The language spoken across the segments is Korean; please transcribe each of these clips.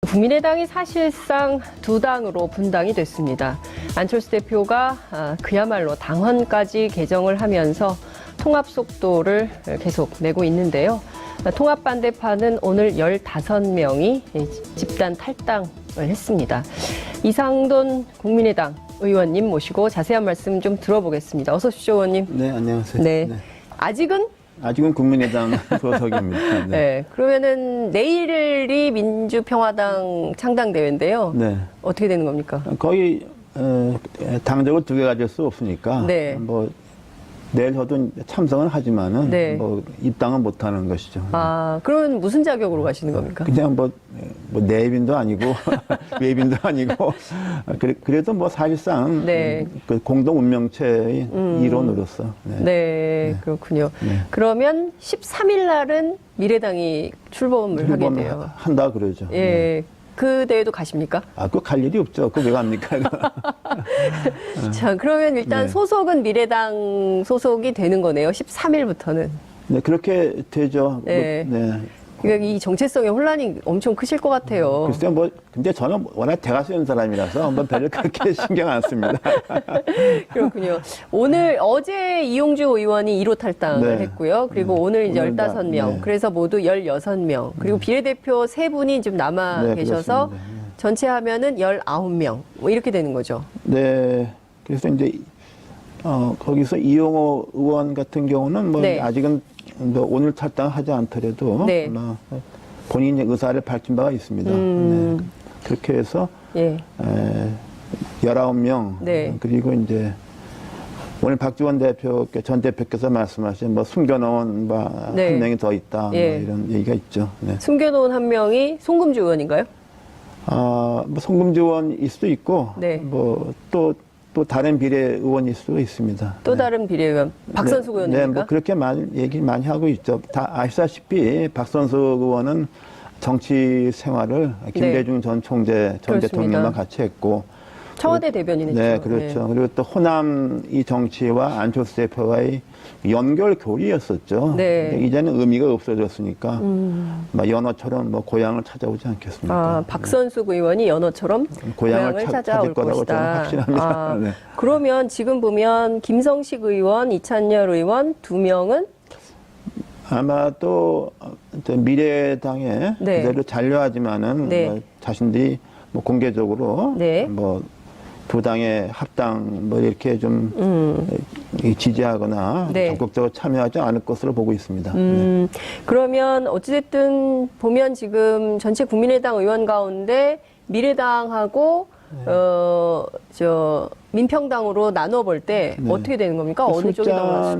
국민의당이 사실상 두 당으로 분당이 됐습니다. 안철수 대표가 그야말로 당헌까지 개정을 하면서 통합 속도를 계속 내고 있는데요. 통합 반대파는 오늘 15명이 집단 탈당을 했습니다. 이상돈 국민의당 의원님 모시고 자세한 말씀 좀 들어보겠습니다. 어서 오십시오, 의원님. 네, 안녕하세요. 네. 아직은 국민의당 소속입니다. 네. 네. 그러면은 내일이 민주평화당 창당대회인데요. 네. 어떻게 되는 겁니까? 거의 당적을 두 개 가질 수 없으니까 네. 뭐 내일 저도 참석은 하지만은 네. 뭐 입당은 못 하는 것이죠. 아, 그러면 무슨 자격으로 가시는 겁니까? 그냥 뭐 내빈도 아니고 외빈도 아니고 그래도 뭐 사실상 네. 그 공동 운명체의 일원으로서. 네. 네, 그렇군요. 네. 그러면 13일 날은 미래당이 출범을 하게 돼요. 한다 그러죠. 예. 네. 그 대회도 가십니까? 그거 갈 일이 없죠. 그거 왜 갑니까? 자, 그러면 일단 네. 소속은 미래당 소속이 되는 거네요. 13일부터는. 네, 그렇게 되죠. 네. 네. 그러니까 이 정체성의 혼란이 엄청 크실 것 같아요. 글쎄요, 근데 저는 워낙 대가수인 사람이라서 한번 별로 그렇게 신경 안 씁니다. 그렇군요. 어제 이용주 의원이 1호 탈당을 네. 했고요. 그리고 오늘 이제 오늘 15명. 네. 그래서 모두 16명. 그리고 비례대표 3분이 지금 남아 네, 계셔서 그렇습니다. 네. 전체 하면은 19명. 뭐 이렇게 되는 거죠. 네. 그래서 이제, 거기서 이용호 의원 같은 경우는 뭐 네. 아직은 뭐 오늘 탈당하지 않더라도 네. 아마 본인의 의사를 밝힌 바가 있습니다. 네. 그렇게 해서 예. 19명. 네. 그리고 이제 오늘 박지원 전 대표께서 말씀하신 뭐 숨겨놓은 네. 한 명이 더 있다. 예. 뭐 이런 얘기가 있죠. 네. 숨겨놓은 한 명이 송금주 의원인가요? 뭐 송금주 의원일 수도 있고, 네. 뭐 또 다른 비례 의원일 수도 있습니다. 또 네. 다른 비례의원 박선수 의원입니까? 네, 뭐 그렇게 얘기 많이 하고 있죠. 다 아시다시피 박선수 의원은 정치 생활을 김대중 전 총재, 전 그렇습니다. 대통령과 같이 했고, 청와대 대변인이죠. 네, 그렇죠. 그리고 또 호남 이 정치와 안철수 대표와의 연결 교리였었죠. 네. 근데 이제는 의미가 없어졌으니까, 막 연어처럼 뭐 고향을 찾아오지 않겠습니까? 아, 박선숙 의원이 연어처럼 고향을 찾아올 찾을 거라고 것이다. 저는 확신합니다. 아, 네. 그러면 지금 보면 김성식 의원, 이찬열 의원 2명은 아마 또 미래당에 네. 그대로 잔류하지만은 네. 뭐 자신들이 뭐 공개적으로 네. 뭐 두 당의 합당 뭐 이렇게 좀 지지하거나 네. 적극적으로 참여하지 않을 것으로 보고 있습니다. 그러면 어찌됐든 보면 지금 전체 국민의당 의원 가운데 미래당하고 민평당으로 나눠 볼 때 네. 어떻게 되는 겁니까? 어느 쪽이 더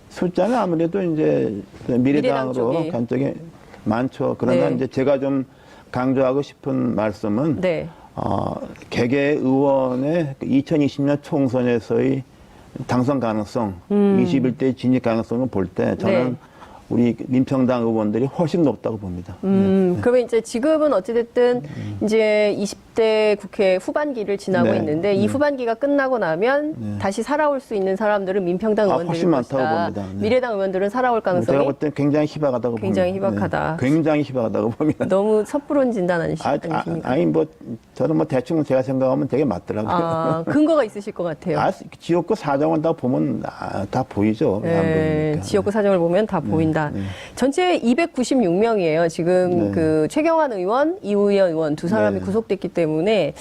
숫자는 아무래도 이제 미래당 미래당으로 쪽이. 간 쪽이 많죠. 그러나 네. 이제 제가 좀 강조하고 싶은 말씀은 네. 개개 의원의 2020년 총선에서의 당선 가능성, 21대 진입 가능성을 볼 때 저는 네. 우리 민평당 의원들이 훨씬 높다고 봅니다. 그러면 이제 지금은 어찌됐든 이제 20대 국회 후반기를 지나고 네. 있는데 이 후반기가 끝나고 나면 네. 다시 살아올 수 있는 사람들은 민평당 의원들일 훨씬 많다고 것이다. 봅니다. 네. 미래당 의원들은 살아올 제가 가능성이 볼 땐 굉장히 희박하다고 굉장히 봅니다. 희박하다. 네. 굉장히 희박하다고 봅니다. 너무 섣부른 진단 아니십니까? 아니 뭐 저는 뭐 대충 제가 생각하면 되게 맞더라고요. 근거가 있으실 것 같아요. 지역구 사정을 다 보면 다 보이죠. 왜 안 보입니까? 지역구 사정을 보면 다 보인다. 네. 전체 296명이에요. 지금 네. 그 최경환 의원, 이우현 의원 두 사람이 네. 구속됐기 때문에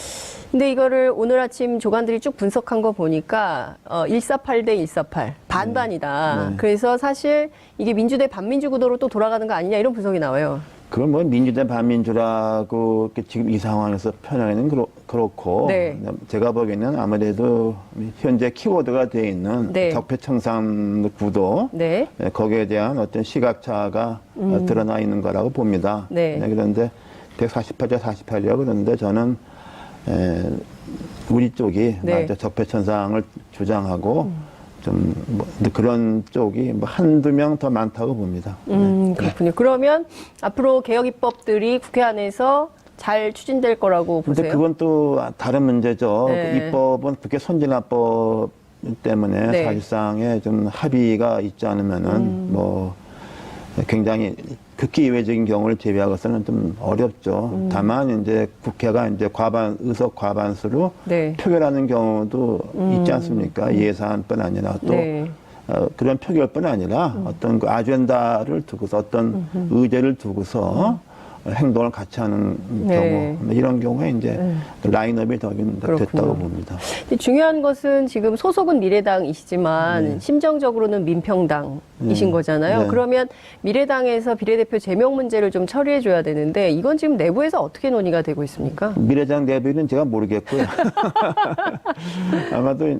근데 이거를 오늘 아침 조간들이 쭉 분석한 거 보니까 148 대 148 반반이다. 네. 그래서 사실 이게 민주대 반민주 구도로 또 돌아가는 거 아니냐 이런 분석이 나와요. 그건 뭐 민주대 반민주라고 지금 이 상황에서 표현하기는 그렇고 네. 제가 보기에는 아무래도 현재 키워드가 되어 있는 네. 적폐청산 구도 네. 거기에 대한 어떤 시각차가 드러나 있는 거라고 봅니다. 네. 그런데 148대 48이라고 그러는데 저는 우리 쪽이 네. 먼저 적폐청산을 주장하고 좀 뭐 그런 쪽이 뭐 한두 명 더 많다고 봅니다. 그렇군요. 그러면 앞으로 개혁 입법들이 국회 안에서 잘 추진될 거라고 근데 보세요? 그건 또 다른 문제죠. 네. 그 입법은 국회 선진화법 때문에 네. 사실상의 좀 합의가 있지 않으면은 뭐 굉장히 극히 예외적인 경우를 제외하고서는 좀 어렵죠. 다만 이제 국회가 이제 의석 과반수로 네. 표결하는 경우도 있지 않습니까? 예산뿐 아니라 또 네. 그런 표결뿐 아니라 어떤 그 아젠다를 두고서 어떤 의제를 두고서 행동을 같이 하는 네. 경우 이런 경우에 이제 라인업이 더 됐다고 그렇군요. 봅니다. 중요한 것은 지금 소속은 미래당이시지만 심정적으로는 민평당이신 거잖아요. 네. 그러면 미래당에서 비례대표 제명 문제를 좀 처리해 줘야 되는데 이건 지금 내부에서 어떻게 논의가 되고 있습니까? 미래당 내부는 제가 모르겠고요.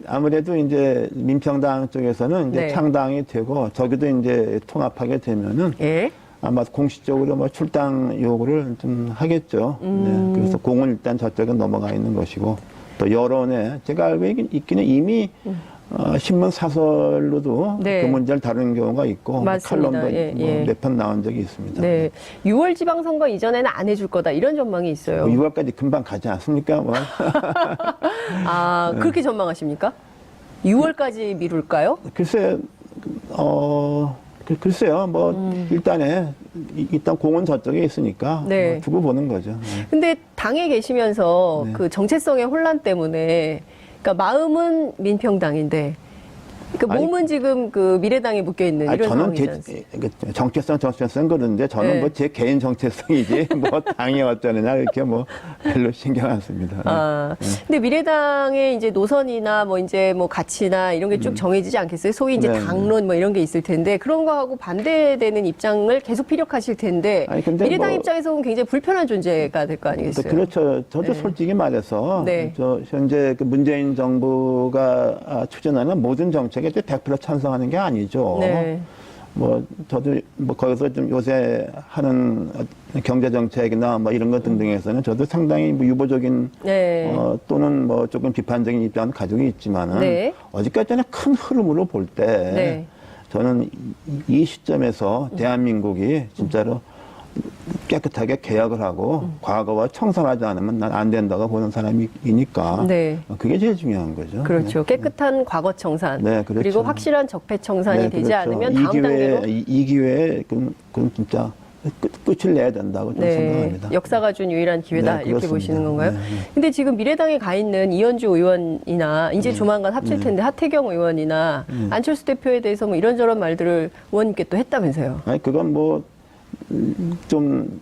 아무래도 이제 민평당 쪽에서는 이제 네. 창당이 되고 저기도 이제 통합하게 되면은 예. 아마 공식적으로 뭐 출당 요구를 좀 하겠죠. 네, 그래서 공은 일단 저쪽에 넘어가 있는 것이고 또 여론에 제가 알고 있기는 이미 신문 사설로도 네. 그 문제를 다루는 경우가 있고 맞습니다. 칼럼도 예, 예. 몇 편 나온 적이 있습니다. 네. 6월 지방선거 이전에는 안 해줄 거다 이런 전망이 있어요. 6월까지 금방 가지 않습니까? 뭐. 아, 그렇게 전망하십니까? 6월까지 미룰까요? 글쎄, 글쎄요, 뭐, 일단 공은 저쪽에 있으니까, 네. 뭐 두고 보는 거죠. 네. 근데 당에 계시면서 네. 그 정체성의 혼란 때문에 그러니까 마음은 민평당인데 그 아니, 몸은 지금 그 미래당에 묶여 있는 이런 저는 상황이잖아요. 정체성 그러는데 저는 네. 뭐 제 개인 정체성이지, 뭐 당이 어쩌느냐, 이렇게 뭐 별로 신경 안 씁니다. 아, 근데 미래당의 이제 노선이나 뭐 이제 뭐 가치나 이런 게 쭉 정해지지 않겠어요? 소위 이제 네, 당론 뭐 이런 게 있을 텐데 그런 거하고 반대되는 입장을 계속 피력하실 텐데 아니, 근데 미래당 뭐- 입장에서 보면 굉장히 불편한 존재가 될 거 아니겠어요? 그렇죠. 저도 네. 솔직히 말해서, 네. 현재 그 문재인 정부가 추진하는 모든 정책에 100% 찬성하는 게 아니죠. 네. 뭐 저도 뭐 거기서 좀 요새 하는 경제 정책이나 뭐 이런 것 등등에서는 저도 상당히 뭐 유보적인 네. 또는 뭐 조금 비판적인 입장을 가지고 있지만은 네. 어디까지나 큰 흐름으로 볼 때 네. 저는 이 시점에서 대한민국이 진짜로 깨끗하게 개혁을 하고 과거와 청산하지 않으면 난 안 된다고 보는 사람이니까 네. 그게 제일 중요한 거죠. 그렇죠. 깨끗한 과거 청산. 네, 그렇죠. 그리고 확실한 적폐 청산이 네, 되지 그렇죠. 않으면 다음 단계로 이 기회에 그건 진짜 끝을 내야 된다고 저는 생각합니다. 역사가 준 유일한 기회다 네, 이렇게 그렇습니다. 보시는 건가요? 네, 네. 근데 지금 미래당에 가 있는 이현주 의원이나 이제 조만간 합칠 텐데 하태경 의원이나 안철수 대표에 대해서 뭐 이런저런 말들을 의원님께 또 했다면서요? 아니 그건 뭐 좀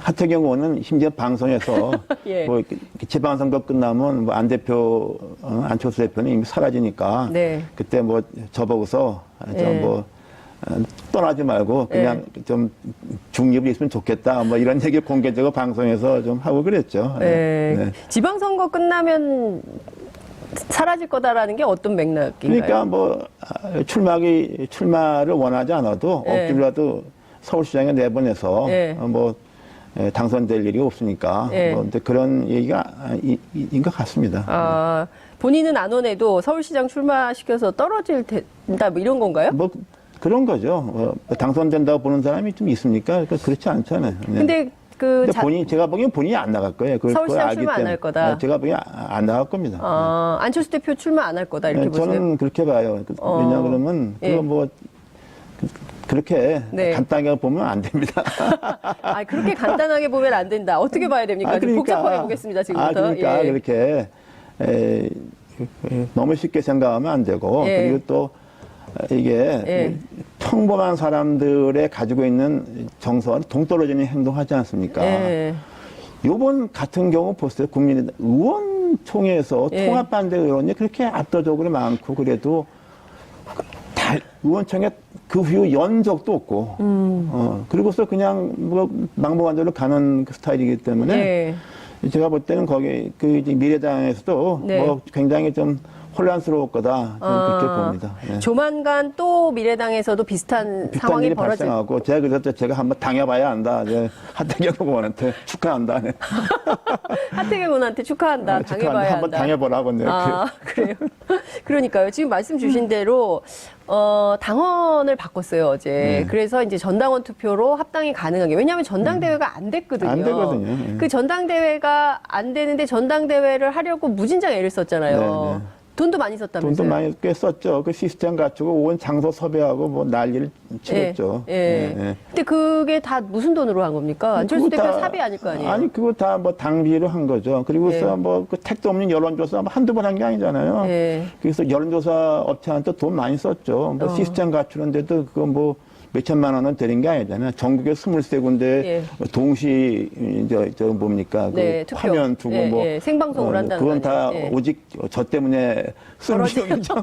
하태경 의원은 심지어 방송에서 예. 뭐 지방선거 끝나면 뭐 안 대표 안철수 대표는 이미 사라지니까 네. 그때 뭐 저보고서 예. 뭐 떠나지 말고 그냥 좀 중립이 있으면 좋겠다 뭐 이런 얘기 공개적으로 방송에서 좀 하고 그랬죠. 네. 네. 지방선거 끝나면 사라질 거다라는 게 어떤 맥락인가요? 그러니까 뭐 출마를 원하지 않아도 네. 억지로라도 서울시장에 내보내서 네. 뭐 당선될 일이 없으니까 네. 뭐 근데 그런 얘기가 인 것 같습니다. 아, 본인은 안 원해도 서울시장 출마시켜서 떨어질 텐다 뭐 이런 건가요? 뭐 그런 거죠. 당선된다고 보는 사람이 좀 있습니까? 그렇지 않잖아요. 네. 근데 근데 제가 보기엔 본인이 안 나갈 거예요. 그걸 서울시장 알기 출마 안 할 때문에. 거다. 제가 보기엔 안 나갈 겁니다. 안철수 대표 출마 안 할 거다 이렇게 네, 보세요? 저는 그렇게 봐요. 왜냐 그러면 예. 그거 뭐 그렇게 네. 간단하게 보면 안 됩니다. 아, 그렇게 간단하게 보면 안 된다. 어떻게 봐야 됩니까? 좀 복잡하게 보겠습니다, 지금부터. 그러니까 예. 그렇게 너무 쉽게 생각하면 안 되고 예. 그리고 또 이게 예. 평범한 사람들의 가지고 있는 정서와 동떨어지는 행동하지 않습니까? 예. 요번 같은 경우 보세요. 국민의당 의원총회에서 예. 통합반대 의원이 그렇게 압도적으로 많고 그래도 의원총회 그 후에 연 적도 없고, 그리고서 그냥 뭐 막무가내로 가는 그 스타일이기 때문에 예. 제가 볼 때는 거기 그 이제 미래당에서도 네. 뭐 굉장히 좀 혼란스러울 거다 저는 그렇게 봅니다. 예. 조만간 또 미래당에서도 비슷한 비슷한 상황이 일이 벌어질. 발생하고 제가 그래서 제가 한번 당해봐야 한다. 하태경 의원한테 축하한다. 네. 하태경 의원한테 축하한다. 당해봐야 한번 한다. 당해보라고. 네. 아, 그래요? 그러니까요. 지금 말씀 주신 대로, 당원을 바꿨어요, 어제. 네. 그래서 이제 전당원 투표로 합당이 가능한 게. 왜냐하면 전당대회가 안 됐거든요. 안 되거든요. 예. 그 전당대회가 안 되는데 전당대회를 하려고 무진장 애를 썼잖아요. 네, 네. 돈도 많이 썼다면서요? 돈도 많이 꽤 썼죠. 그 시스템 갖추고 온 장소 섭외하고 뭐 난리를 치렀죠. 예. 근데 그게 다 무슨 돈으로 한 겁니까? 안철수 그거 대표 다- 사비 아닐 거 아니에요? 아니 그거 다 뭐 당비로 한 거죠. 그리고서 예. 뭐 그 택도 없는 여론조사 한두 번 한 게 아니잖아요. 예. 그래서 여론조사 업체한테 돈 많이 썼죠. 뭐 시스템 갖추는데도 그거 뭐 몇천만 원은 드린 게 아니잖아요. 전국에 23군데 예. 동시 저 뭡니까 네, 그 투표. 화면 두고 예, 뭐 예. 생방송을 한다는 그건 거 다 아니에요? 예. 오직 저 때문에 쓴 벌어진- 비용이죠.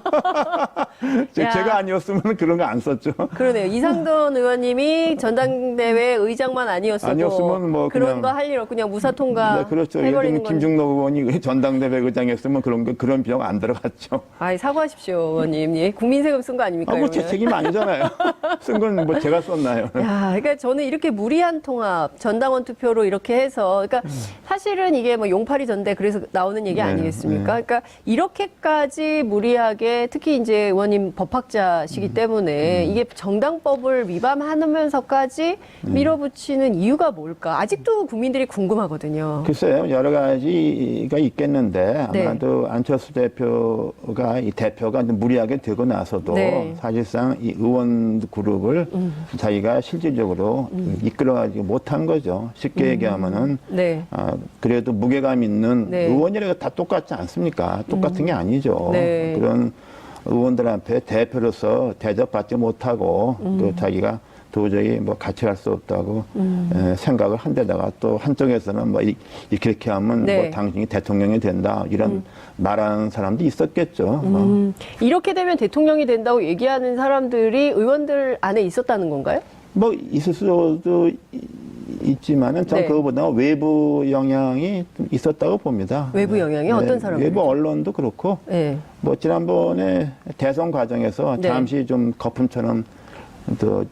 야. 제가 아니었으면 그런 거 안 썼죠. 그러네요. 이상돈 의원님이 전당대회 의장만 아니었어도 아니었으면 뭐 그런 그냥- 거 할 일 없고 그냥 무사 통과 네, 그렇죠. 예를 해버리는 들면 건. 김중록 의원이 전당대회 의장했으면 그런 비용 안 들어갔죠. 아이 사과하십시오, 의원님. 예, 국민 세금 쓴 거 아닙니까? 뭐 제 그러면? 책임 아니잖아요. 쓴 건 뭐 제가 썼나요? 야, 그러니까 저는 이렇게 무리한 통합, 전당원 투표로 이렇게 해서, 그러니까 사실은 이게 뭐 용팔이 전대 그래서 나오는 얘기 네, 아니겠습니까? 그러니까 이렇게까지 무리하게 특히 이제 의원님 법학자시기 때문에 이게 정당법을 위반하면서까지 밀어붙이는 이유가 뭘까? 아직도 국민들이 궁금하거든요. 글쎄요, 여러 가지가 있겠는데 네. 아마도 안철수 대표가 이 대표가 이제 무리하게 되고 나서도 네. 사실상 이 의원 그룹을 자기가 실질적으로 이끌어가지 못한 거죠. 쉽게 얘기하면은 네. 그래도 무게감 있는 네. 의원이라고 다 똑같지 않습니까? 똑같은 게 아니죠. 네. 그런 의원들한테 대표로서 대접받지 못하고 또 자기가 도저히 뭐 같이 갈 수 없다고 생각을 한 데다가 또 한쪽에서는 뭐 이렇게 하면 네. 뭐 당신이 대통령이 된다 이런 말하는 사람도 있었겠죠. 이렇게 되면 대통령이 된다고 얘기하는 사람들이 의원들 안에 있었다는 건가요? 뭐 있을 수도 있지만은 전 네. 그거보다 외부 영향이 좀 있었다고 봅니다. 외부 영향이 어떤 사람들? 외부 언론도 그렇고 네. 뭐 지난번에 대선 과정에서 네. 잠시 좀 거품처럼 또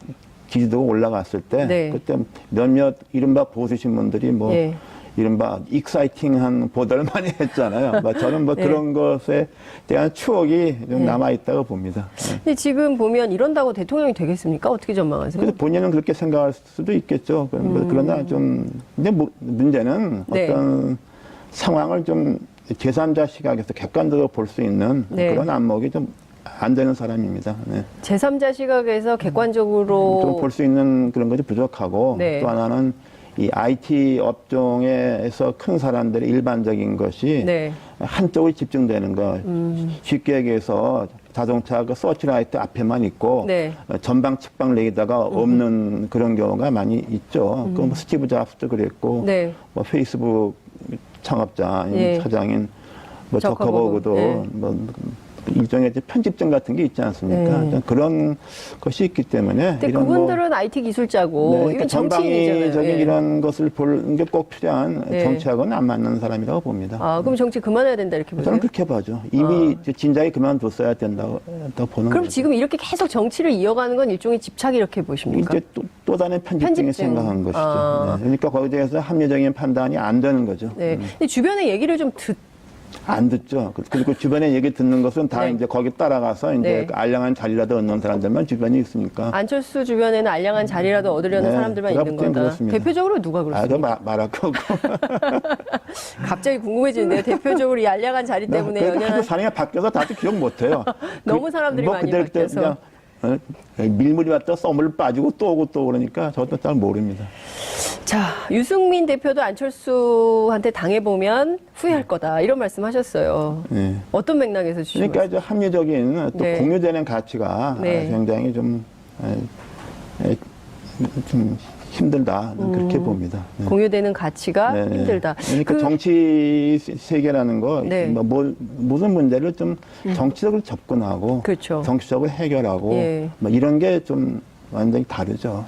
지지도가 올라갔을 때 네. 그때 몇몇 이른바 보수 신문들이 뭐 예. 이른바 익사이팅한 보도를 많이 했잖아요. 뭐 저는 뭐 네. 그런 것에 대한 추억이 좀 남아 있다고 봅니다. 네. 근데 지금 보면 이런다고 대통령이 되겠습니까? 어떻게 전망하세요? 그래서 본인은 그렇게 생각할 수도 있겠죠. 그러나 좀 근데 문제는 네. 어떤 상황을 좀 제3자 시각에서 객관적으로 볼 수 있는 네. 그런 안목이 좀 안 되는 사람입니다. 네. 제3자 시각에서 객관적으로 좀 볼 수 있는 그런 것이 부족하고 네. 또 하나는 이 IT 업종에서 큰 사람들의 일반적인 것이 네. 한쪽에 집중되는 거. 쉽게 얘기해서 자동차 그 서치라이트 앞에만 있고 네. 전방 측방 레이더가 없는 그런 경우가 많이 있죠. 그 뭐 스티브 잡스도 그랬고 네. 뭐 페이스북 창업자 예. 사장인 뭐 저커버그. 저커버그도 예. 뭐 일종의 이제 편집점 같은 게 있지 않습니까? 네. 그런 것이 있기 때문에 근데 이런 그분들은 IT 기술자고 그러니까 이건 정치인이잖아요. 전방위적인 예. 이런 것을 보는 게 꼭 필요한 네. 정치하고는 안 맞는 사람이라고 봅니다. 아, 그럼 정치 그만해야 된다 이렇게 보세요? 저는 그렇게 봐죠. 이미 진작에 그만뒀어야 된다고 보는 그럼 거죠. 지금 이렇게 계속 정치를 이어가는 건 일종의 집착 이렇게 보십니까? 이제 또 다른 편집증이 편집증. 생각한 것이죠. 아. 네. 그러니까 거기에 대해서 합리적인 판단이 안 되는 거죠. 네. 근데 주변의 얘기를 좀 안 듣죠. 그리고 주변에 얘기 듣는 것은 다 네. 이제 거기 따라가서 이제 네. 그 알량한 자리라도 얻는 사람들만 주변에 있으니까. 안철수 주변에는 알량한 자리라도 얻으려는 네, 사람들만 제가 있는 볼 땐 거다. 그렇습니다. 대표적으로 누가 그렇습니까? 말할 거고. 갑자기 궁금해지는데요. 대표적으로 이 알량한 자리 때문에 그래도 연연한 하도 사람이 바뀌어서 다들 기억 못해요. 너무 사람들이 뭐 많이 그때 바뀌어서. 그냥 밀물이 왔다 썸을 빠지고 또 오고 또 그러니까 저도 잘 모릅니다. 자, 유승민 대표도 안철수한테 당해보면 후회할 거다. 이런 말씀 하셨어요. 네. 어떤 맥락에서 주신 그러니까 이제 합리적인 또 네. 공유되는 가치가 네. 굉장히 좀 힘들다 그렇게 봅니다. 네. 공유되는 가치가 네, 네. 힘들다. 그러니까 정치 세계라는 거 네. 무슨 문제를 좀 정치적으로 접근하고 그렇죠. 정치적으로 해결하고 예. 뭐 이런 게 좀 완전히 다르죠.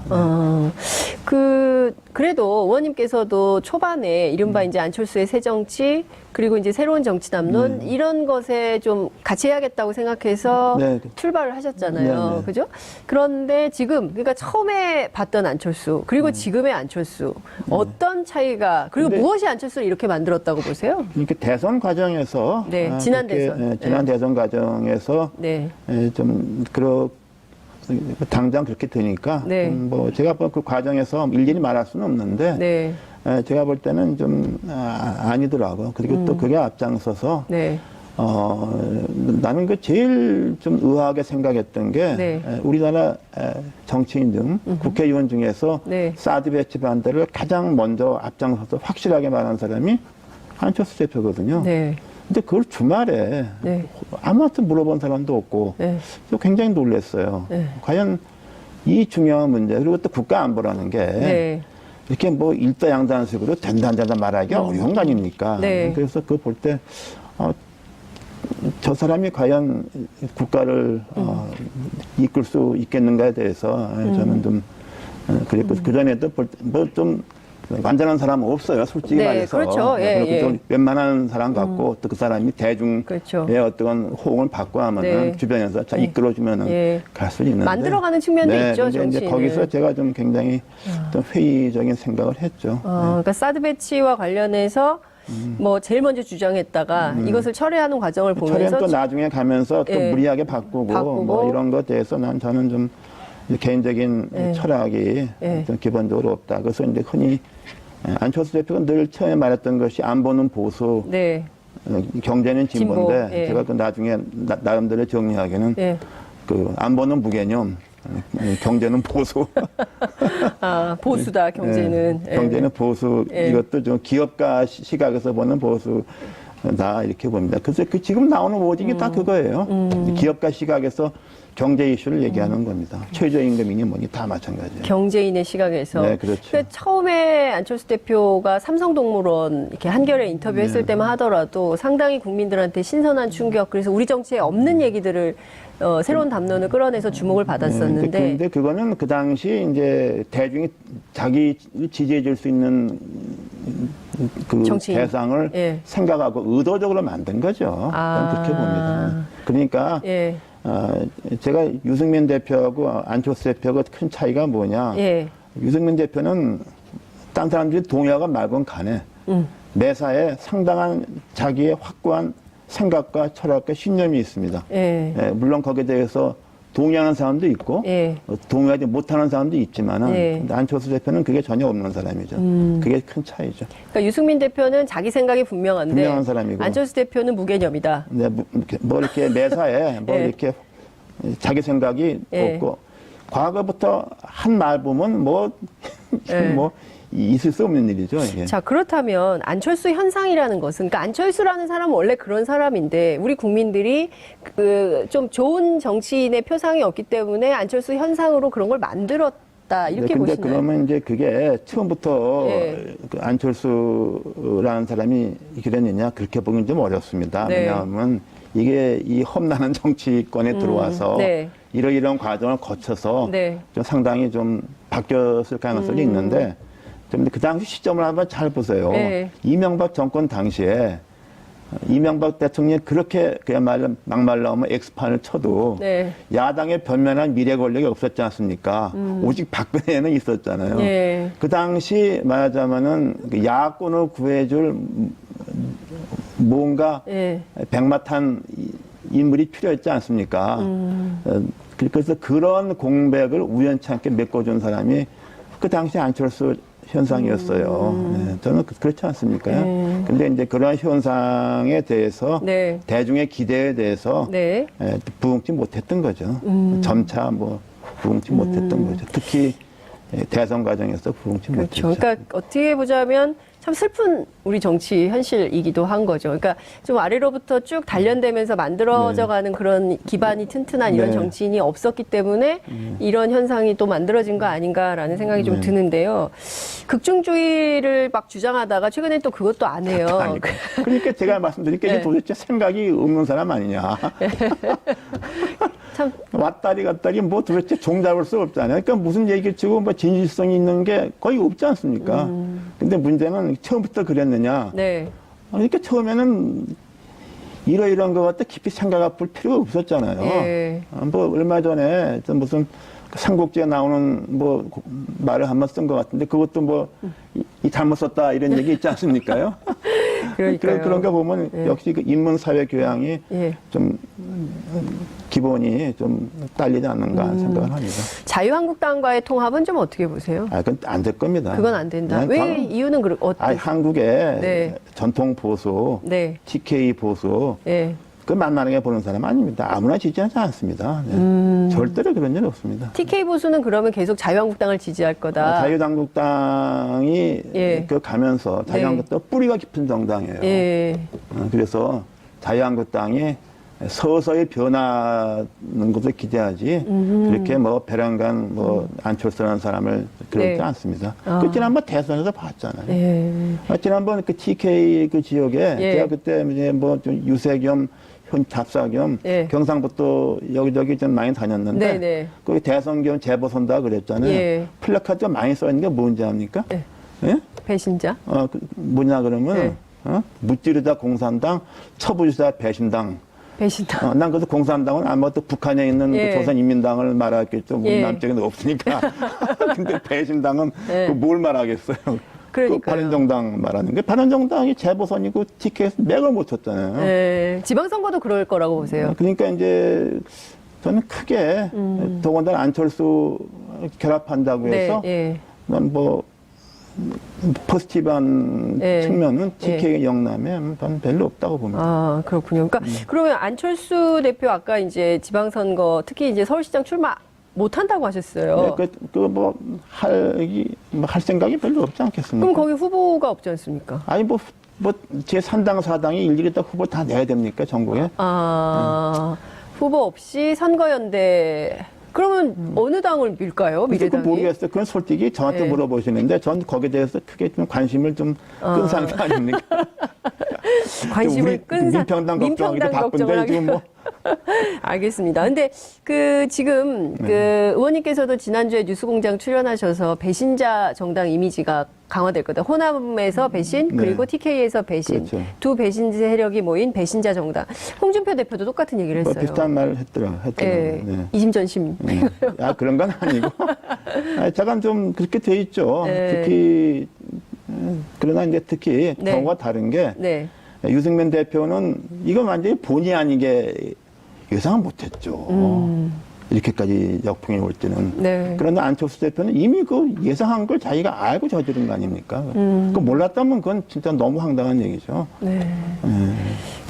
그래도 의원님께서도 초반에 이른바 이제 안철수의 새 정치, 그리고 이제 새로운 정치 담론, 이런 것에 좀 같이 해야겠다고 생각해서 네. 출발을 하셨잖아요. 네, 네. 그죠? 그런데 지금, 그러니까 처음에 봤던 안철수, 그리고 지금의 안철수, 어떤 차이가, 그리고 근데- 무엇이 안철수를 이렇게 만들었다고 보세요? 그러니까 대선 과정에서 네, 지난 그렇게, 대선. 지난 대선 과정에서 네. 좀 당장 그렇게 되니까 네. 뭐 제가 그 과정에서 일일이 말할 수는 없는데 네. 제가 볼 때는 좀 아니더라고요. 그리고 또 그게 앞장서서 네. 나는 그 제일 좀 의아하게 생각했던 게 네. 우리나라 정치인 등 국회의원 중에서 네. 사드 배치 반대를 가장 먼저 앞장서서 확실하게 말한 사람이 안철수 대표거든요. 네. 근데 그걸 주말에 네. 아무한테 물어본 사람도 없고 네. 또 굉장히 놀랐어요. 네. 과연 이 중요한 문제, 그리고 또 국가 안보라는 게 네. 이렇게 뭐 일다양단식으로 된다 안 된다 말하기 어려운 거 아닙니까? 네. 그래서 그거 볼 때 저 사람이 과연 국가를 이끌 수 있겠는가에 대해서 저는 좀 그랬고 그 전에도 뭐 좀 완전한 사람은 없어요, 솔직히 네, 말해서. 그렇죠. 예, 그리고 좀 예. 웬만한 사람 같고 또 그 사람이 대중의 그렇죠. 어떤 호응을 받고 하면은 네. 주변에서 잘 예. 이끌어주면은 예. 갈 수 있는데 만들어가는 측면도 있죠, 근데 이제 정치인은. 거기서 제가 좀 굉장히 좀 회의적인 생각을 했죠. 그러니까 사드 배치와 관련해서 뭐 제일 먼저 주장했다가 이것을 철회하는 과정을 철회는 보면서 또 나중에 가면서 또 예. 무리하게 바꾸고 뭐 이런 것에 대해서 저는 좀 개인적인 예. 철학이 예. 좀 기본적으로 없다. 그래서 이제 흔히 안철수 대표가 늘 처음에 말했던 것이 안보는 보수, 네. 경제는 진보인데 진보, 예. 제가 그 나중에 나름대로 정리하기는 예. 그 안보는 무개념, 경제는 보수. 보수다 경제는. 예. 경제는 보수. 예. 이것도 좀 기업가 시각에서 보는 보수다 이렇게 봅니다. 그래서 그 지금 나오는 오직이 다 그거예요. 기업가 시각에서 경제 이슈를 얘기하는 겁니다. 최저임금이니 뭐니 다 마찬가지예요. 경제인의 시각에서. 네, 그렇죠. 근데 처음에 안철수 대표가 삼성동물원 이렇게 한겨레 인터뷰했을 네. 때만 하더라도 상당히 국민들한테 신선한 충격, 그래서 우리 정치에 없는 얘기들을 새로운 담론을 끌어내서 주목을 받았었는데. 근데 그거는 그 당시 이제 대중이 자기 지지해 줄 수 있는 그 정치인. 대상을 예. 생각하고 의도적으로 만든 거죠. 저는 그렇게 봅니다. 그러니까 예. 제가 유승민 대표하고 안철수 대표가 큰 차이가 뭐냐. 예. 유승민 대표는 딴 사람들이 동의하건 말건 간에 매사에 상당한 자기의 확고한 생각과 철학과 신념이 있습니다. 예. 물론 거기에 대해서 동의하는 사람도 있고 예. 동의하지 못하는 사람도 있지만은 예. 안철수 대표는 그게 전혀 없는 사람이죠. 그게 큰 차이죠. 그러니까 유승민 대표는 자기 생각이 분명한데 분명한 사람이고. 안철수 대표는 무개념이다. 네, 뭐 이렇게 매사에 뭐 예. 이렇게 자기 생각이 예. 없고 과거부터 한 말 보면 뭐 예. 뭐 있을 수 없는 일이죠. 이게. 자, 그렇다면 안철수 현상이라는 것은, 그러니까 안철수라는 사람은 원래 그런 사람인데 우리 국민들이 그 좀 좋은 정치인의 표상이 없기 때문에 안철수 현상으로 그런 걸 만들었다 이렇게 근데 보시나요? 그러면 이제 그게 처음부터 예. 그 안철수라는 사람이 그랬느냐 그렇게 보기는 좀 어렵습니다. 네. 왜냐하면 이게 이 험난한 정치권에 들어와서 네. 이러이러한 과정을 거쳐서 네. 좀 상당히 좀 바뀌었을 가능성이 있는데 좀 그 당시 시점을 한번 잘 보세요. 네. 이명박 정권 당시에 이명박 대통령이 그렇게 그야말로 막말 나오면 엑스판을 쳐도 네. 야당의 변면한 미래 권력이 없었지 않습니까? 오직 박근혜는 있었잖아요. 예. 그 당시 말하자면은 그 야권을 구해줄 뭔가 예. 백마탄 인물이 필요했지 않습니까? 그래서 그런 공백을 우연찮게 메꿔준 사람이 그 당시 안철수 현상이었어요. 네, 저는 그렇지 않습니까? 근데 이제 그런 현상에 대해서 네. 대중의 기대에 대해서 네. 부응치 못했던 거죠. 점차 뭐 부응치 못했던 거죠. 특히 대선 과정에서 부응치 그렇죠. 못했죠. 그러니까 어떻게 보자면 참 슬픈 우리 정치 현실이기도 한 거죠. 그러니까 좀 아래로부터 쭉 단련되면서 만들어져가는 그런 기반이 튼튼한 이런 네. 정치인이 없었기 때문에 이런 현상이 또 만들어진 거 아닌가라는 생각이 좀 드는데요. 극중주의를 막 주장하다가 최근에 또 그것도 안 해요. 아니고. 그러니까 제가 말씀드린 게 네. 도대체 생각이 없는 사람 아니냐. 참 왔다리 갔다리 뭐 도대체 종잡을 수 없잖아요. 그러니까 무슨 얘기를 치고 뭐 진실성이 있는 게 거의 없지 않습니까? 근데 문제는 처음부터 그랬느냐. 네. 그러니까 처음에는 이러이러한 것 같다 깊이 생각해 볼 필요가 없었잖아요. 예. 뭐 얼마 전에 무슨 삼국지에 나오는 뭐 말을 한 번 쓴 것 같은데 그것도 뭐 이 잘못 썼다 이런 얘기 있지 않습니까요? 그러니까요. 그런 거 보면 예. 역시 그 인문사회 교양이 예. 좀 기본이 좀 딸리지 않는가 하는 생각을 합니다. 자유한국당과의 통합은 좀 어떻게 보세요? 그건 안 될 겁니다. 그건 안 된다. 그냥 왜 이유는 한국의 네. 전통 보수, 네. TK 보수, 예. 그 만만하게 보는 사람 아닙니다. 아무나 지지하지 않습니다. 네. 절대로 그런 일 없습니다. TK 보수는 그러면 계속 자유한국당을 지지할 거다. 자유한국당이 예. 그 가면서 자유한국당 뿌리가 깊은 정당이에요. 예. 그래서 자유한국당이 서서히 변하는 것을 기대하지 그렇게 뭐 배란간 뭐 안철수라는 사람을 그렇지 네. 않습니다. 아. 그 지난번 대선에서 봤잖아요. 예. 지난번 그 TK 그 지역에 예. 제가 그때 이제 뭐 좀 유세 겸 잡사 겸 예. 경상북도 여기저기 좀 많이 다녔는데 네네. 거기 대선 겸 재보선다 그랬잖아요. 예. 플래카드 많이 써 있는 게 뭔지 압니까? 예. 예? 배신자? 뭐냐 그러면 예. 무찌르다 공산당, 처부지사 배신당. 배신자. 난 그래서 공산당은 아마 또 북한에 있는 예. 그 조선인민당을 말하겠죠. 예. 남쪽에는 없으니까. 근데 배신당은 예. 그 뭘 말하겠어요. 그러니까요. 그 바른정당 말하는 게 바른정당이 재보선이고 TK에서 맥을 못 쳤잖아요. 예. 지방선거도 그럴 거라고 보세요. 그러니까 이제 저는 크게 더군다나 안철수 결합한다고 해서 네. 난 뭐 포지티브한 예. 측면은 TK 영남에 난 별로 없다고 봅니다. 아, 그렇군요. 그러니까 그러면 안철수 대표 아까 이제 지방선거 특히 이제 서울시장 출마 못 한다고 하셨어요. 할 생각이 별로 없지 않겠습니까? 그럼 거기 후보가 없지 않습니까? 아니, 제 3당, 4당이 일일이 다 후보 다 내야 됩니까, 전국에? 아, 후보 없이 선거연대. 그러면 어느 당을 밀까요? 그거 미래당이? 모르겠어요. 그건 솔직히 저한테 예. 물어보시는데 전 거기에 대해서 크게 좀 관심을 좀 끈 상태 아닙니까? 관심을 끈 사. 민평당 걱정하기도 바쁜데 지금 뭐. 알겠습니다. 근데 지금 네. 그 의원님께서도 지난주에 뉴스공장 출연하셔서 배신자 정당 이미지가 강화될 거다. 호남에서 배신 네. 그리고 TK에서 배신 그렇죠. 두 배신 세력이 모인 배신자 정당. 홍준표 대표도 똑같은 얘기를 했어요. 비슷한 말을 했더라고요. 예. 네. 이심전심. 그런 건 아니고. 제가 좀 그렇게 돼 있죠. 네. 특히, 그러나 이제 특히 네. 경우가 다른 게 네. 유승민 대표는 이건 완전히 본의 아니게 예상을 못했죠. 이렇게까지 역풍이 올 때는. 네. 그런데 안철수 대표는 이미 그 예상한 걸 자기가 알고 저지른 거 아닙니까? 그 몰랐다면 그건 진짜 너무 황당한 얘기죠. 네.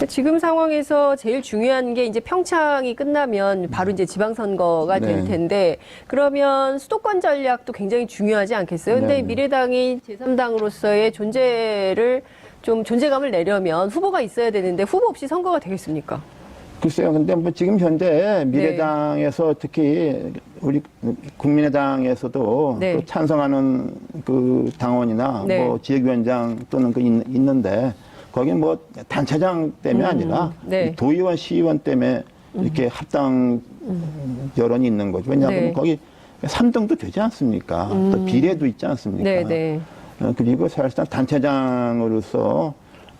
지금 상황에서 제일 중요한 게 이제 평창이 끝나면 바로 이제 지방선거가 될 네. 텐데 그러면 수도권 전략도 굉장히 중요하지 않겠어요? 근데 네. 미래당이 제3당으로서의 존재감을 내려면 후보가 있어야 되는데 후보 없이 선거가 되겠습니까? 글쎄요. 근데 뭐 지금 현재 미래당에서 특히 우리 국민의당에서도 네. 또 찬성하는 그 당원이나 네. 뭐 지역위원장 또는 있는데 거기 뭐 단체장 때문에 아니라 네. 도의원, 시의원 때문에 이렇게 합당 여론이 있는 거죠. 왜냐하면 네. 거기 3등도 되지 않습니까? 또 비례도 있지 않습니까? 네, 네. 그리고 사실상 단체장으로서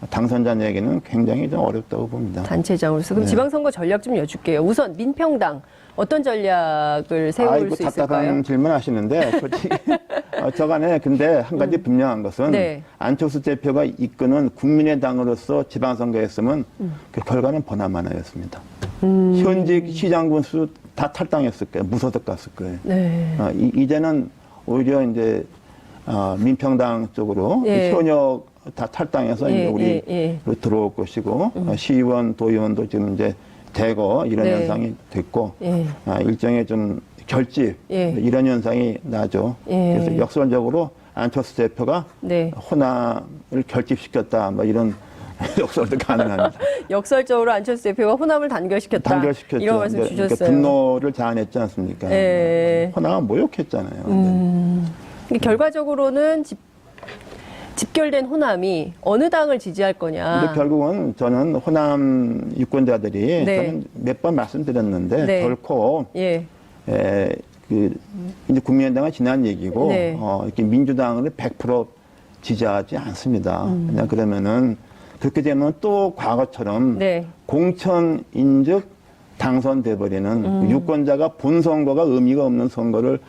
당선자에게는 굉장히 좀 어렵다고 봅니다. 단체장으로서. 그럼 네. 지방선거 전략 좀 여쭐게요. 우선 민평당 어떤 전략을 세울 수 있을까요? 답답한 질문 하시는데 솔직히 저간에 근데 한 가지 분명한 것은 네. 안철수 대표가 이끄는 국민의당으로서 지방선거에 했으면 그 결과는 보나마나였습니다. 현직 시장 군수 다 탈당했을 거예요. 무소속 갔을 거예요. 네. 이제는 오히려 이제 민평당 쪽으로 예. 현역 다 탈당해서 이제 우리 들어올 것이고 시의원, 도의원도 지금 이제 대거 이런 네. 현상이 됐고 예. 일종의 좀 결집 예. 이런 현상이 나죠. 예. 그래서 역설적으로 안철수 대표가 네. 호남을 결집시켰다 뭐 이런 역설도 가능합니다. 역설적으로 안철수 대표가 호남을 단결시켰다. 단결시켰죠. 이런 말씀 그러니까 주셨어요. 분노를 자아냈지 않습니까? 예. 호남은 모욕했잖아요. 근데 결과적으로는 집결된 호남이 어느 당을 지지할 거냐. 근데 결국은 저는 호남 유권자들이 네. 저는 몇 번 말씀드렸는데 네. 결코 예. 이제 국민의당은 지난 얘기고 네. 이렇게 민주당을 100% 지지하지 않습니다. 그냥 그러면은 그렇게 되면 또 과거처럼 네. 공천인즉 당선돼 버리는 유권자가 본 선거가 의미가 없는 선거를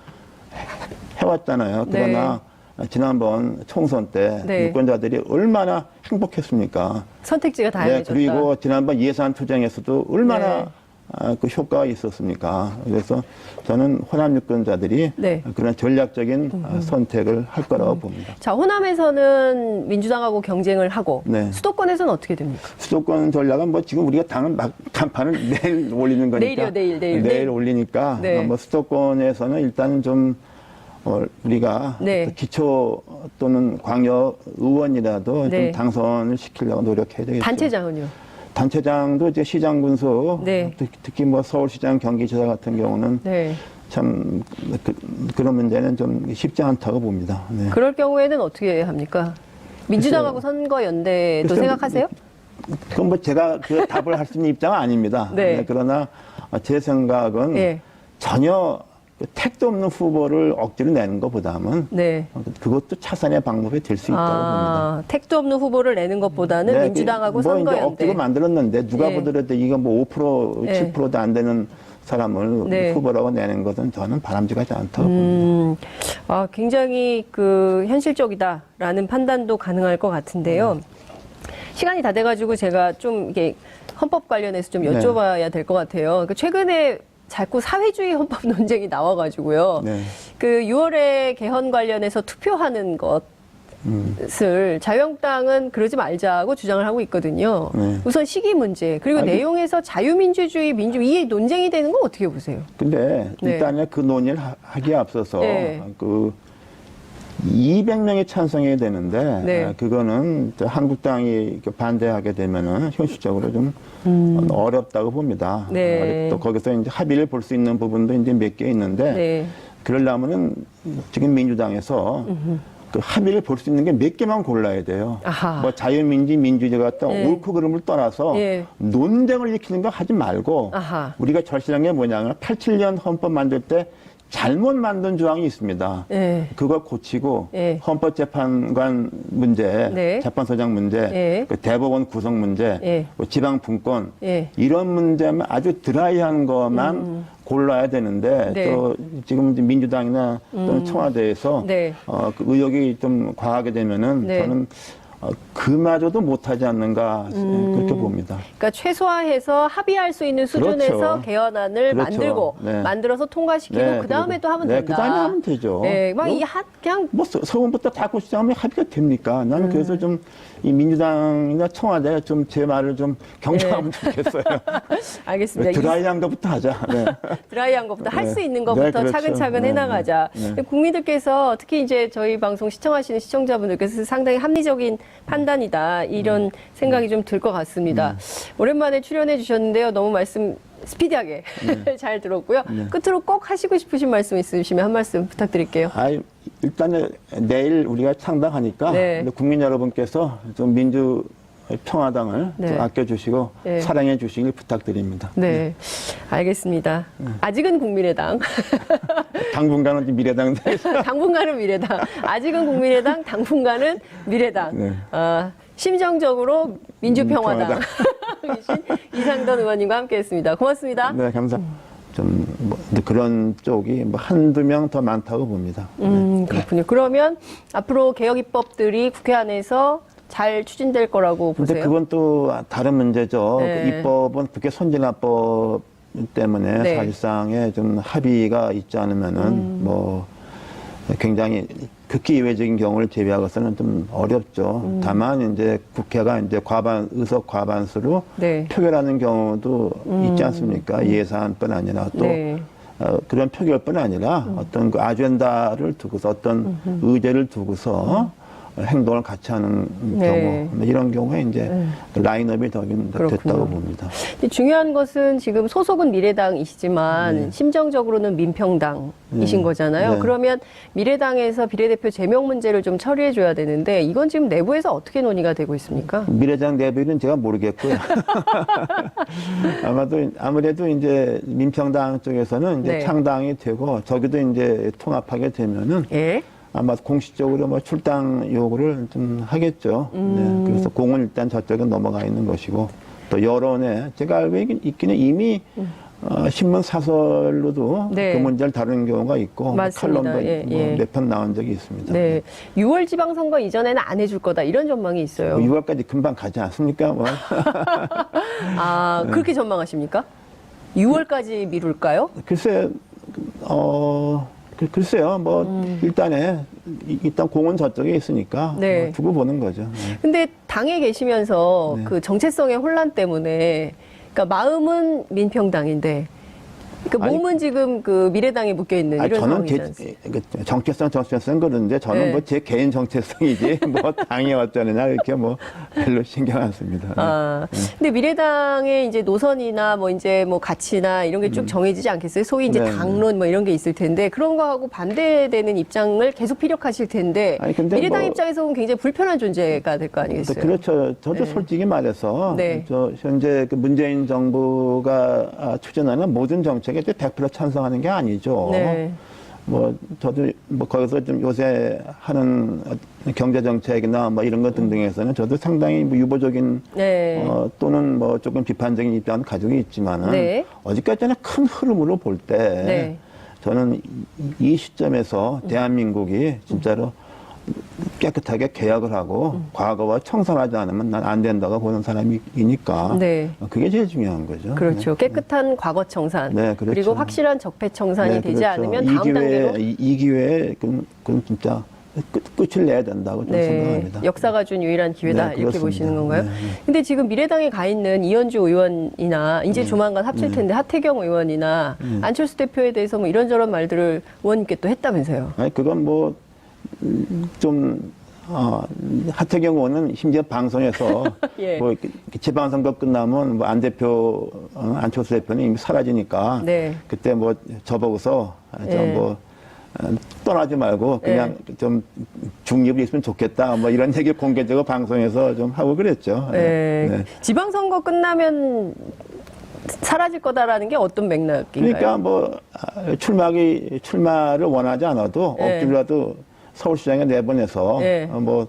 해왔잖아요. 그러나 지난번 총선 때 네. 유권자들이 얼마나 행복했습니까? 선택지가 다양해졌다. 그리고 지난번 예산 투쟁에서도 얼마나 네. 그 효과가 있었습니까? 그래서 저는 호남 유권자들이 네. 그런 전략적인 선택을 할 거라고 봅니다. 자, 호남에서는 민주당하고 경쟁을 하고 네. 수도권에서는 어떻게 됩니까? 수도권 전략은 뭐 지금 우리가 당은 막 간판을 내일 올리는 거니까 내일. 올리니까 네. 뭐 수도권에서는 일단은 좀 우리가 네. 기초 또는 광역 의원이라도 네. 좀 당선을 시키려고 노력해야 되겠죠. 단체장은요? 단체장도 이제 시장 군수, 네. 특히 뭐 서울시장, 경기지사 같은 경우는 네. 참 그런 문제는 좀 쉽지 않다고 봅니다. 네. 그럴 경우에는 어떻게 합니까? 민주당하고 선거연대도 글쎄요. 생각하세요? 그건 뭐 제가 그 답을 할 수 있는 입장은 아닙니다. 네. 네, 그러나 제 생각은 네. 전혀 그 택도 없는 후보를 억지로 내는 것보다는 네. 그것도 차선의 방법이 될 수 있다고 봅니다. 택도 없는 후보를 내는 것보다는 네, 민주당하고 뭐 이제 선거연대. 억지로 만들었는데 누가 예. 보더라도 이거 뭐 5%, 예. 7%도 안 되는 사람을 네. 후보라고 내는 것은 저는 바람직하지 않다고 봅니다. 굉장히 그 현실적이다라는 판단도 가능할 것 같은데요. 시간이 다 돼가지고 제가 좀 이게 헌법 관련해서 좀 여쭤봐야 될 것 같아요. 그 최근에 자꾸 사회주의 헌법 논쟁이 나와가지고요. 네. 그 6월에 개헌 관련해서 투표하는 것을 자유한국당은 그러지 말자고 주장을 하고 있거든요. 네. 우선 시기 문제 그리고 내용에서 자유민주주의, 이 논쟁이 되는 건 어떻게 보세요? 근데 네. 일단은 그 논의를 하기에 앞서서 네. 그 200명이 찬성해야 되는데 네. 그거는 한국당이 반대하게 되면은 현실적으로 좀 어렵다고 봅니다. 네. 또 거기서 이제 합의를 볼 수 있는 부분도 이제 몇 개 있는데 네. 그러려면은 지금 민주당에서 그 합의를 볼 수 있는 게 몇 개만 골라야 돼요. 아하. 뭐 자유민주, 민주주의가 또 네. 옳고 그름을 떠나서 예. 논쟁을 일으키는 거 하지 말고 아하. 우리가 절실한 게 뭐냐면 87년 헌법 만들 때 잘못 만든 조항이 있습니다. 네. 그걸 고치고 예. 헌법재판관 문제, 네. 재판소장 문제, 예. 그 대법원 구성 문제, 예. 뭐 지방분권 예. 이런 문제만 아주 드라이한 것만 골라야 되는데 네. 또 지금 이제 민주당이나 또는 청와대에서 네. 그 의혹이 좀 과하게 되면은 네. 저는 그마저도 못하지 않는가 그렇게 봅니다. 그러니까 최소화해서 합의할 수 있는 수준에서 그렇죠. 개헌안을 그렇죠. 만들고 네. 만들어서 통과시키고 네, 그 다음에 그리고- 또 하면 네, 된다. 그 다음에 하면 되죠. 네, 막 뭐, 그냥 뭐 서울부터 다 고치자면 합의가 됩니까? 나는 그래서 좀 이 민주당이나 청와대 좀 제 말을 좀 경청하면 좋겠어요. 알겠습니다. 드라이한 것부터 하자. 네. 드라이한 것부터 할 네. 수 있는 것부터 네, 그렇죠. 차근차근 네, 해나가자. 네. 국민들께서 특히 이제 저희 방송 시청하시는 시청자분들께서 상당히 합리적인 판단이다 이런 생각이 좀 들 것 같습니다. 오랜만에 출연해 주셨는데요. 너무 말씀 스피디하게 잘 들었고요. 끝으로 꼭 하시고 싶으신 말씀 있으시면 한 말씀 부탁드릴게요. 일단은 내일 우리가 창당하니까 네. 국민 여러분께서 좀 민주평화당을 네. 좀 아껴주시고 네. 사랑해 주시길 부탁드립니다. 네, 알겠습니다. 아직은 국민의당, 당분간은 이제 미래당 당분간은 미래당, 아직은 국민의당, 당분간은 미래당. 네. 심정적으로 민주평화당 이신 이상돈 의원님과 함께했습니다. 고맙습니다. 네, 감사합니다. 뭐 그런 쪽이 뭐 한두 명 더 많다고 봅니다. 그렇군요. 그러면 앞으로 개혁 입법들이 국회 안에서 잘 추진될 거라고 근데 보세요? 그건 또 다른 문제죠. 네. 그 입법은 국회 선진화법 때문에 네. 사실상에 좀 합의가 있지 않으면은 뭐 굉장히 극히 예외적인 경우를 제외하고서는 좀 어렵죠. 다만 이제 국회가 이제 의석 과반수로 네. 표결하는 경우도 있지 않습니까? 예산뿐 아니라 또 네. 그런 표결뿐 아니라 어떤 그 아젠다를 두고서 어떤 의제를 두고서 행동을 같이 하는 네. 경우 이런 경우에 이제 라인업이 더 됐다고 봅니다. 근데 중요한 것은 지금 소속은 미래당이시지만 심정적으로는 민평당이신 거잖아요. 네. 그러면 미래당에서 비례대표 제명 문제를 좀 처리해 줘야 되는데 이건 지금 내부에서 어떻게 논의가 되고 있습니까? 미래당 내부는 제가 모르겠고요. 아무래도 이제 민평당 쪽에서는 이제 네. 창당이 되고 저기도 이제 통합하게 되면은 예. 아마 공식적으로 뭐 출당 요구를 좀 하겠죠. 네, 그래서 공은 일단 저쪽에 넘어가 있는 것이고 또 여론에 제가 알고 있기는 이미 신문 사설로도 네. 그 문제를 다루는 경우가 있고 맞습니다. 칼럼도 예, 예. 몇 편 나온 적이 있습니다. 네. 6월 지방선거 이전에는 안 해줄 거다 이런 전망이 있어요. 6월까지 금방 가지 않습니까? 뭐. 아, 그렇게 전망하십니까? 6월까지 미룰까요? 글쎄, 글쎄요. 뭐 일단 공은 저쪽에 있으니까 네. 뭐 두고 보는 거죠. 네. 근데 당에 계시면서 네. 그 정체성의 혼란 때문에 그러니까 마음은 민평당인데 그러니까 아니, 몸은 지금 그 미래당에 묶여 있는 아니, 이런 저는 상황이지 않습니까? 정체성 그러는데 저는 네. 뭐 제 개인 정체성이지 뭐 당이 어쩌느냐 이렇게 뭐 별로 신경 안 씁니다. 아, 근데 미래당의 이제 노선이나 뭐 이제 뭐 가치나 이런 게 쭉 정해지지 않겠어요? 소위 이제 네. 당론 뭐 이런 게 있을 텐데 그런 거하고 반대되는 입장을 계속 피력하실 텐데 아니, 근데 미래당 뭐- 입장에서는 굉장히 불편한 존재가 될 거 아니겠어요? 그렇죠. 저도 네. 솔직히 말해서 네. 저 현재 그 문재인 정부가 추진하는 모든 정책에 100% 찬성하는 게 아니죠. 네. 뭐 저도 뭐 거기서 좀 요새 하는 경제 정책이나 뭐 이런 것 등등에서는 저도 상당히 뭐 유보적인 네. 또는 뭐 조금 비판적인 입장을 가지고 있지만은 네. 어제까지는 큰 흐름으로 볼 때 네. 저는 이 시점에서 대한민국이 진짜로 깨끗하게 개혁을 하고 과거와 청산하지 않으면 난 안 된다고 보는 사람이니까 네. 그게 제일 중요한 거죠. 그렇죠. 깨끗한 과거 청산. 네, 그렇죠. 그리고 확실한 적폐 청산이 네, 되지 그렇죠. 않으면 다음 단계로 이 기회에 그건 진짜 끝을 내야 된다고 저는 생각합니다. 역사가 준 유일한 기회다 네, 이렇게 그렇습니다. 보시는 건가요? 네, 네. 근데 지금 미래당에 가 있는 이현주 의원이나 이제 조만간 합칠 텐데 하태경 의원이나 안철수 대표에 대해서 뭐 이런저런 말들을 의원님께 또 했다면서요? 아니 그건 뭐 좀 하태경 의원은 심지어 방송에서 예. 뭐 이렇게 지방선거 끝나면 뭐 안 대표 안철수 대표는 이미 사라지니까 네. 그때 뭐 저보고서 예. 뭐 떠나지 말고 그냥 좀 중립이 있으면 좋겠다 뭐 이런 얘기 공개적으로 방송에서 좀 하고 그랬죠. 네. 네. 지방선거 끝나면 사라질 거다라는 게 어떤 맥락인가요? 그러니까 뭐 출마를 원하지 않아도 예. 억지로라도 서울시장에 내보내서 예. 뭐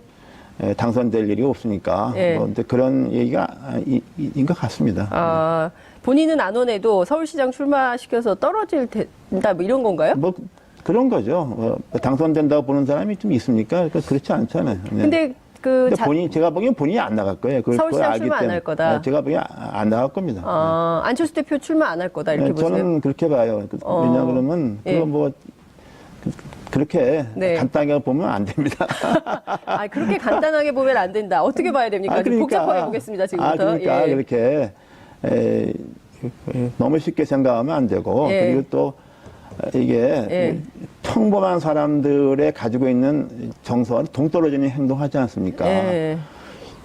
당선될 일이 없으니까 예. 뭐 이제 그런 얘기가 인 것 같습니다. 아, 본인은 안 원해도 서울시장 출마시켜서 떨어질 텐다 뭐 이런 건가요? 뭐 그런 거죠. 당선된다고 보는 사람이 좀 있습니까? 그렇지 않잖아요. 네. 근데 그 근데 제가 보기엔 본인이 안 나갈 거예요. 그걸 서울시장 알기 출마 안 때문에. 할 거다. 네, 제가 보기엔 안 나갈 겁니다. 안철수 대표 출마 안 할 거다 이렇게 네, 보세요. 저는 그렇게 봐요. 왜냐 그러면 예. 그거 뭐 그렇게 네. 간단하게 보면 안 됩니다. 아, 그렇게 간단하게 보면 안 된다. 어떻게 봐야 됩니까? 좀 그러니까. 복잡하게 보겠습니다, 지금부터. 그러니까 예. 그렇게 너무 쉽게 생각하면 안 되고 예. 그리고 또 이게 예. 평범한 사람들의 가지고 있는 정서와 동떨어지는 행동하지 않습니까? 예.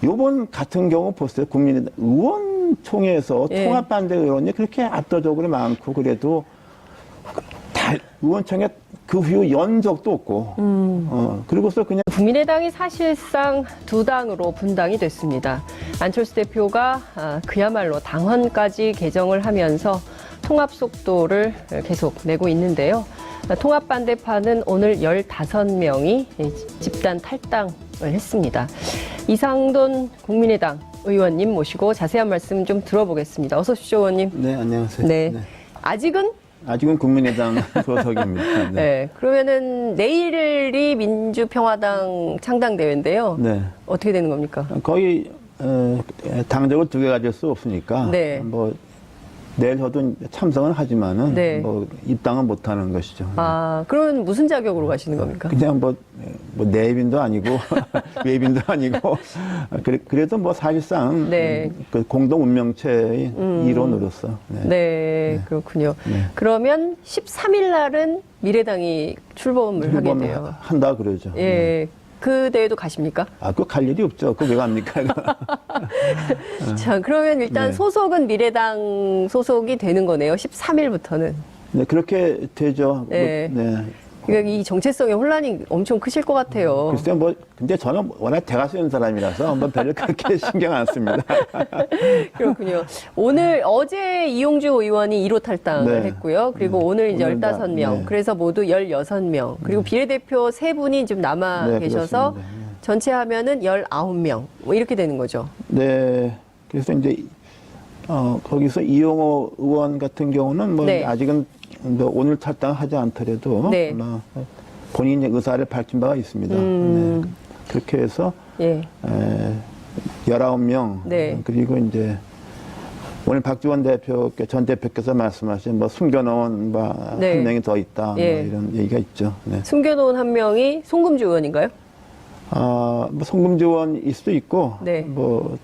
요번 같은 경우 보세요. 국민의당 의원총회에서 예. 통합반대 의원이 그렇게 압도적으로 많고 그래도 의원총회 그 후 연적도 없고 그리고서 그냥 국민의당이 사실상 두 당으로 분당이 됐습니다. 안철수 대표가 그야말로 당헌까지 개정을 하면서 통합 속도를 계속 내고 있는데요. 통합 반대파는 오늘 15명이 집단 탈당을 했습니다. 이상돈 국민의당 의원님 모시고 자세한 말씀 좀 들어보겠습니다. 어서 오십시오, 의원님. 네, 안녕하세요. 네. 아직은 국민의당 소속입니다. 네. 네. 그러면은 내일이 민주평화당 창당대회인데요. 네. 어떻게 되는 겁니까? 거의 당적을 두 개 가질 수 없으니까 네. 뭐 내일 저도 참석은 하지만은 네. 뭐 입당은 못 하는 것이죠. 아, 그러면 무슨 자격으로 가시는 겁니까? 그냥 뭐 내빈도 아니고 외빈도 아니고 그래도 뭐 사실상 네. 그 공동 운명체의 일원으로서 네, 그렇군요. 네. 그러면 13일 날은 미래당이 출범을 하게 돼요. 한다 그러죠. 예. 그 대회도 가십니까? 그거 갈 일이 없죠. 그거 왜 갑니까? 자, 그러면 일단 네. 소속은 미래당 소속이 되는 거네요. 13일부터는. 네, 그렇게 되죠. 네. 네. 그러니까 이 정체성의 혼란이 엄청 크실 것 같아요. 글쎄요, 뭐, 근데 저는 워낙 대가 쓰는 사람이라서 뭐 별로 그렇게 신경 안 씁니다. 그렇군요. 어제 이용주 의원이 1호 탈당을 네. 했고요. 그리고 오늘 이제 오늘 다, 15명. 네. 그래서 모두 16명. 그리고 비례대표 3분이 좀 남아 네, 계셔서 그렇습니다. 네. 전체 하면은 19명. 뭐 이렇게 되는 거죠. 네. 그래서 이제 거기서 이용호 의원 같은 경우는 뭐 네. 아직은 뭐 오늘 탈당하지 않더라도 네. 뭐 본인의 의사를 밝힌 바가 있습니다. 네. 그렇게 해서 예. 19명 네. 그리고 이제 오늘 박지원 전 대표께서 말씀하신 뭐 숨겨놓은 네. 한 명이 더 있다 예. 뭐 이런 얘기가 있죠. 네. 숨겨놓은 한 명이 송금주 의원인가요? 뭐 송금주 의원일 수도 있고 네. 뭐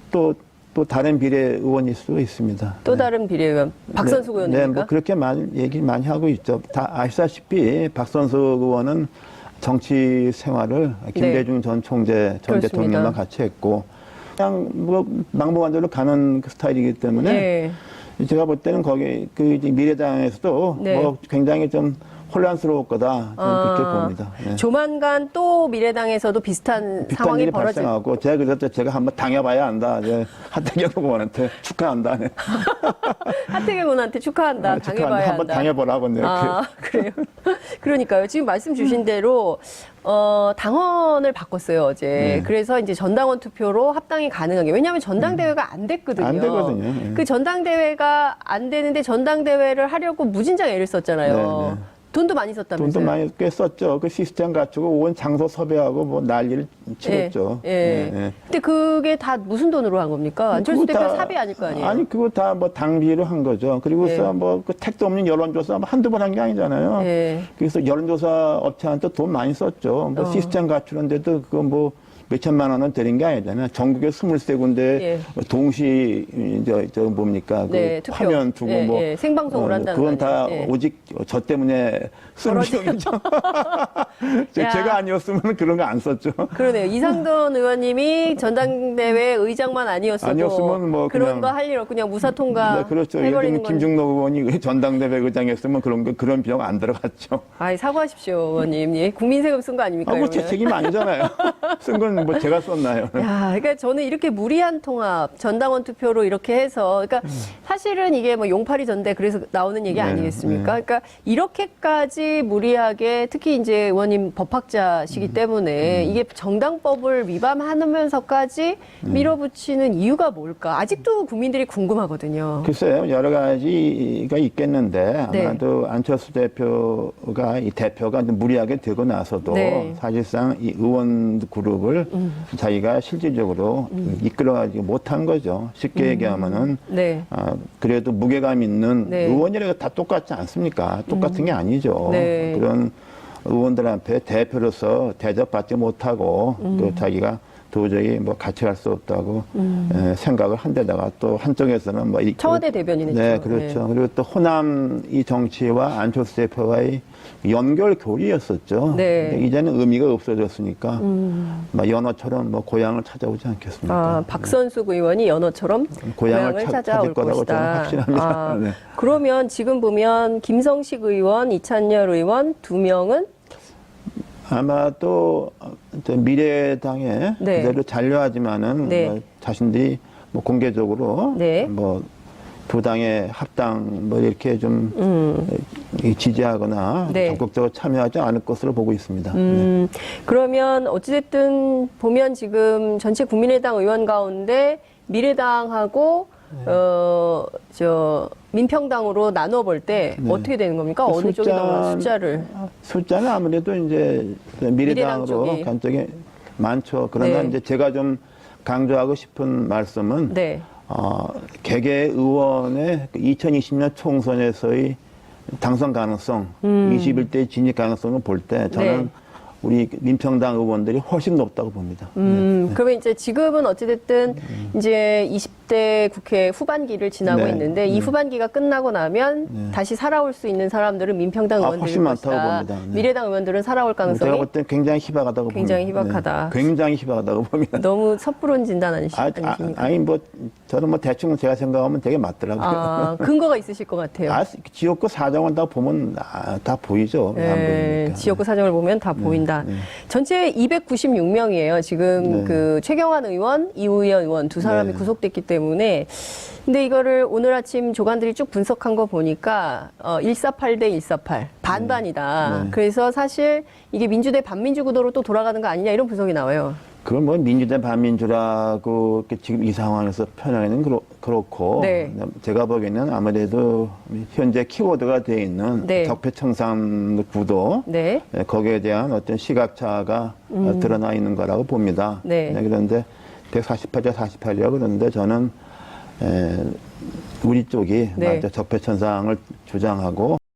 또 다른 비례의원일 수도 있습니다. 또 네. 다른 비례의원 박선숙 의원입니까? 네, 뭐 그렇게 얘기 많이 하고 있죠. 다 아시다시피 박선숙 의원은 정치 생활을 김대중 전 총재, 전 그렇습니다. 대통령과 같이 했고 그냥 뭐 망보간대로 가는 그 스타일이기 때문에 네. 제가 볼 때는 거기 그 이제 미래당에서도 네. 뭐 굉장히 좀 혼란스러울 거다 저는 그렇게 봅니다. 네. 조만간 또 미래당에서도 비슷한 상황이 일이 벌어질. 발생하고 제가 그래서 제가 한번 당해봐야 안다. 이제 하태경 의원한테 축하한다. 네. 하태경 의원한테 축하한다. 당해봐야 한번 한다. 당해보라고. 네. 그래요. 그러니까요. 지금 말씀 주신 대로 당원을 바꿨어요 어제. 네. 그래서 이제 전당원 투표로 합당이 가능하게. 왜냐하면 전당대회가 안 됐거든요. 안 되거든요. 예. 그 전당대회가 안 되는데 전당대회를 하려고 무진장 애를 썼잖아요. 네, 네. 돈도 많이 썼다면서요. 돈도 많이 꽤 썼죠. 그 시스템 갖추고 온 장소 섭외하고 뭐 난리를 치렀죠. 예. 예. 근데 그게 다 무슨 돈으로 한 겁니까? 안철수 그거 대표 다- 사비 아닐 거 아니에요? 아니 그거 다 뭐 당비로 한 거죠. 그리고서 예. 뭐 그 택도 없는 여론조사 뭐 한두 번 한 게 아니잖아요. 예. 그래서 여론조사 업체한테 돈 많이 썼죠. 뭐 시스템 갖추는데도 그거 뭐 몇천만 원은 드린 게 아니잖아요. 전국에 23군데 예. 동시 저 뭡니까 네, 그 투표. 화면 두고 예, 뭐 예, 생방송을 한다는 그건 거 다 아니에요? 예. 오직 저 때문에 쓴 비용이죠. 야. 제가 아니었으면 그런 거 안 썼죠. 그러네요. 이상돈 의원님이 전당대회 의장만 아니었어도 아니었으면 뭐 그런 그냥- 거 할 일 없고 그냥 무사 통과 네, 그렇죠. 예를 해버리는 들면 건. 김중록 의원이 왜 전당대회 의장했으면 그런 비용 안 들어갔죠. 아이 사과하십시오, 의원님. 예, 국민 세금 쓴 거 아닙니까? 뭐 제 이러면? 책임 아니잖아요. 쓴 건 뭐 제가 썼나요? 야, 그러니까 저는 이렇게 무리한 통합, 전당원 투표로 이렇게 해서, 그러니까 사실은 이게 뭐 용팔이 전대 그래서 나오는 얘기 네, 아니겠습니까? 네. 그러니까 이렇게까지 무리하게 특히 이제 의원님 법학자시기 때문에 이게 정당법을 위반하면서까지 밀어붙이는 이유가 뭘까? 아직도 국민들이 궁금하거든요. 글쎄요, 여러 가지가 있겠는데 네. 아마도 안철수 대표가 좀 무리하게 되고 나서도 네. 사실상 이 의원 그룹을 자기가 실질적으로 이끌어가지 못한 거죠. 쉽게 얘기하면은 네. 그래도 무게감 있는 네. 의원이라고 다 똑같지 않습니까? 똑같은 게 아니죠. 네. 그런 의원들한테 대표로서 대접받지 못하고 또 자기가 도저히 뭐 같이 갈 수 없다고 생각을 한 데다가 또 한쪽에서는 뭐 청와대 대변인 네, 했죠. 그렇죠. 그리고 또 호남 이 정치와 안철수 대표와의 연결 교리였었죠. 네. 근데 이제는 의미가 없어졌으니까 막 연어처럼 뭐 고향을 찾아오지 않겠습니까? 박선숙 의원이 연어처럼 고향을 찾아올 찾을 거라고 것이다. 저는 확신합니다. 네. 그러면 지금 보면 김성식 의원, 이찬열 의원 두 명은 아마도 미래당에 네. 그대로 잔류하지만은 네. 뭐 자신들이 뭐 공개적으로 네. 뭐 두 당의 합당 뭐 이렇게 좀 지지하거나 네. 적극적으로 참여하지 않을 것으로 보고 있습니다. 그러면 어찌됐든 보면 지금 전체 국민의당 의원 가운데 미래당하고 민평당으로 나눠 볼 때 네. 어떻게 되는 겁니까? 그 어느 쪽이 더 숫자를? 숫자는 아무래도 이제 미래당 쪽이. 미래당으로 간 쪽이 많죠. 그러나 네. 이제 제가 좀 강조하고 싶은 말씀은 네. 개개 의원의 2020년 총선에서의 당선 가능성, 21대 진입 가능성을 볼 때 저는 네. 우리 민평당 의원들이 훨씬 높다고 봅니다. 그러면 이제 지금은 어찌됐든 이제 20대 국회 후반기를 지나고 네. 있는데 이 후반기가 끝나고 나면 다시 살아올 수 있는 사람들은 민평당 의원들일 훨씬 많다고 것이다. 봅니다. 네. 미래당 의원들은 살아올 제가 가능성이 볼 때 굉장히 희박하다고 굉장히 봅니다. 희박하다. 네. 굉장히 희박하다고 봅니다. 너무 섣부른 진단 아니십니까? 아니 뭐 저는 뭐 대충 제가 생각하면 되게 맞더라고요. 근거가 있으실 것 같아요. 지역구 사정을 다 보면 다 보이죠. 안 보이니까. 지역구 사정을 보면 다 보인다. 전체 296명이에요. 지금 네. 그 최경환 의원, 이우연 의원 두 사람이 네. 구속됐기 때문에 근데 이거를 오늘 아침 조간들이 쭉 분석한 거 보니까 148대 148 반반이다. 네. 그래서 사실 이게 민주대 반민주 구도로 또 돌아가는 거 아니냐 이런 분석이 나와요. 그건 뭐 민주대 반민주라고 이렇게 지금 이 상황에서 표현하기는 그렇고 네. 제가 보기에는 아무래도 현재 키워드가 되어 있는 네. 적폐청산 구도 네. 거기에 대한 어떤 시각차가 드러나 있는 거라고 봅니다. 네. 그런데 148자 48이라고 그러는데 저는 우리 쪽이 네. 적폐청산을 주장하고